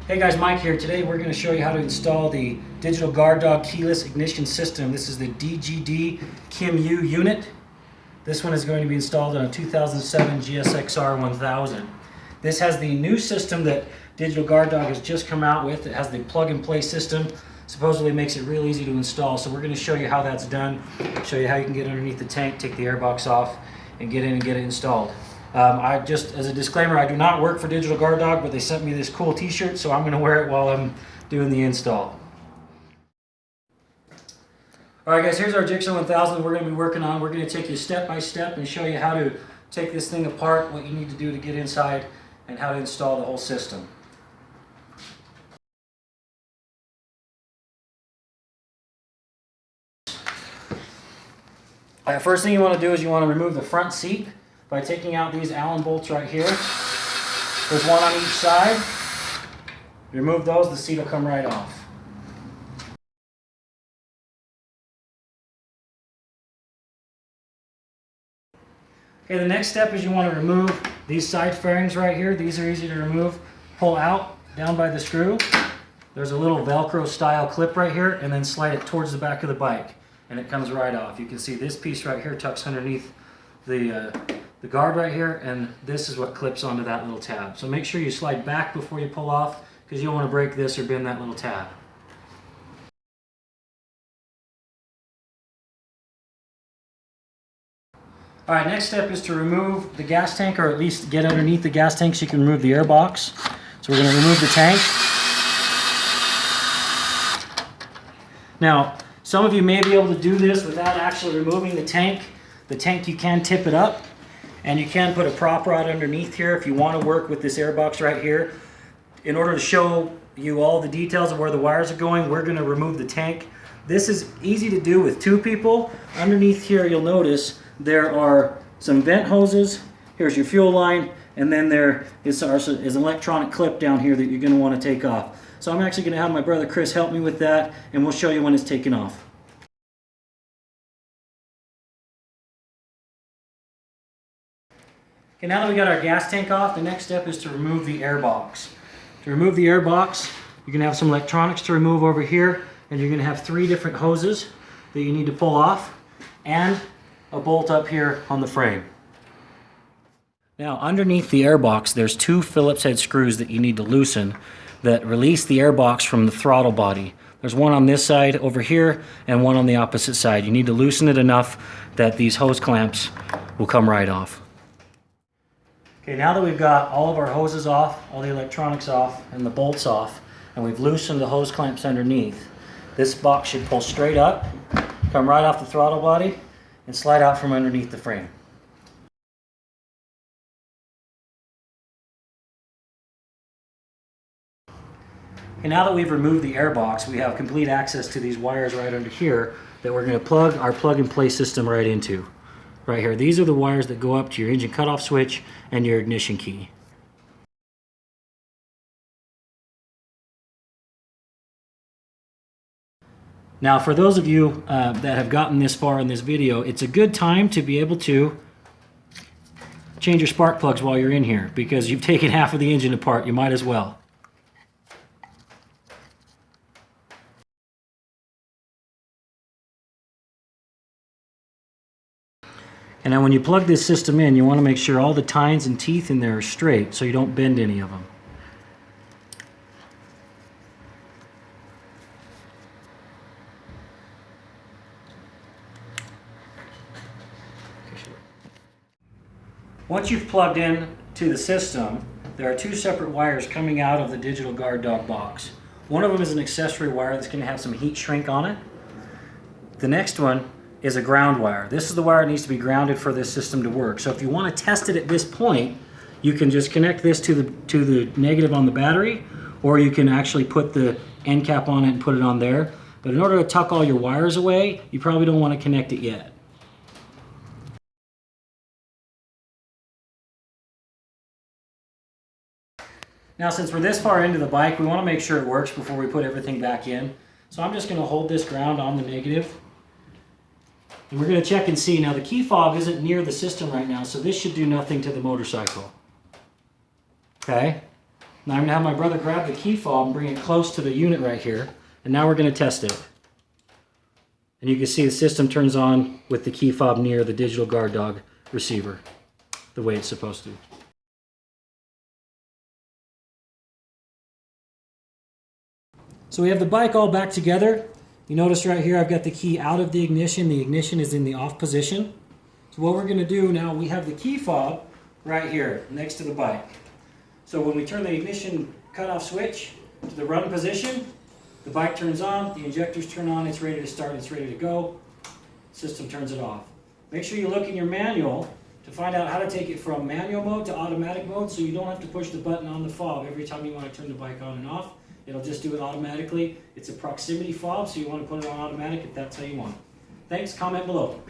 Hey guys, Mike here. Today we're going to show you how to install the Digital Guard Dawg keyless ignition system. This is the DGD-KIM-U unit. This one is going to be installed on a 2007 GSXR 1000. This has the new system that Digital Guard Dawg has just come out with. It has the plug-and-play system. Supposedly makes it real easy to install. So we're going to show you how that's done, show you how you can get underneath the tank, take the airbox off, and get in and get it installed. As a disclaimer, I do not work for Digital Guard Dawg, but they sent me this cool t-shirt, so I'm going to wear it while I'm doing the install. Alright guys, here's our Jigsaw 1000 we're going to be working on. We're going to take you step by step and show you how to take this thing apart, what you need to do to get inside, and how to install the whole system. First thing you want to do is you want to remove the front seat by taking out these Allen bolts right here. There's one on each side. You remove those, the seat will come right off. Okay, the next step is you want to remove these side fairings right here. These are easy to remove. Pull out down by the screw. There's a little Velcro style clip right here, and then slide it towards the back of the bike, and it comes right off. You can see this piece right here tucks underneath the guard right here, and this is what clips onto that little tab. So make sure you slide back before you pull off, because you don't want to break this or bend that little tab. Alright, next step is to remove the gas tank, or at least get underneath the gas tank so you can remove the air box. So we're going to remove the tank. Now, some of you may be able to do this without actually removing the tank. The tank, you can tip it up, and you can put a prop rod underneath here if you want to work with this air box right here. In order to show you all the details of where the wires are going, we're going to remove the tank. This is easy to do with two people. Underneath here, you'll notice there are some vent hoses. Here's your fuel line, and then there is an electronic clip down here that you're going to want to take off. So I'm actually going to have my brother Chris help me with that, and we'll show you when it's taken off. Okay, now that we got our gas tank off, the next step is to remove the air box. To remove the air box, you're going to have some electronics to remove over here, and you're going to have 3 different hoses that you need to pull off, and a bolt up here on the frame. Now, underneath the air box, there's 2 Phillips head screws that you need to loosen that release the air box from the throttle body. There's one on this side over here and one on the opposite side. You need to loosen it enough that these hose clamps will come right off. Okay, now that we've got all of our hoses off, all the electronics off, and the bolts off, and we've loosened the hose clamps underneath, this box should pull straight up, come right off the throttle body, and slide out from underneath the frame. Okay, now that we've removed the air box, we have complete access to these wires right under here that we're going to plug our plug-and-play system right into. Right here. These are the wires that go up to your engine cutoff switch and your ignition key. Now, for those of you that have gotten this far in this video, it's a good time to be able to change your spark plugs while you're in here, because you've taken half of the engine apart. You might as well. And now when you plug this system in, you want to make sure all the tines and teeth in there are straight so you don't bend any of them. Once you've plugged in to the system, there are 2 separate wires coming out of the Digital Guard Dawg box. One of them is an accessory wire that's going to have some heat shrink on it. The next one is a ground wire. This is the wire that needs to be grounded for this system to work. So if you want to test it at this point, you can just connect this to the negative on the battery, or you can actually put the end cap on it and put it on there. But in order to tuck all your wires away, you probably don't want to connect it yet. Now, since we're this far into the bike, we want to make sure it works before we put everything back in. So I'm just going to hold this ground on the negative. And we're going to check and see. Now, the key fob isn't near the system right now, so this should do nothing to the motorcycle. Okay? Now I'm going to have my brother grab the key fob and bring it close to the unit right here. And now we're going to test it. And you can see the system turns on with the key fob near the Digital Guard Dawg receiver, the way it's supposed to. So we have the bike all back together. You notice right here I've got the key out of the ignition. The ignition is in the off position. So what we're going to do now, we have the key fob right here next to the bike. So when we turn the ignition cutoff switch to the run position, the bike turns on, the injectors turn on, it's ready to start, it's ready to go. System turns it off. Make sure you look in your manual to find out how to take it from manual mode to automatic mode so you don't have to push the button on the fob every time you want to turn the bike on and off. It'll just do it automatically. It's a proximity fob, so you want to put it on automatic if that's how you want it. Thanks, comment below.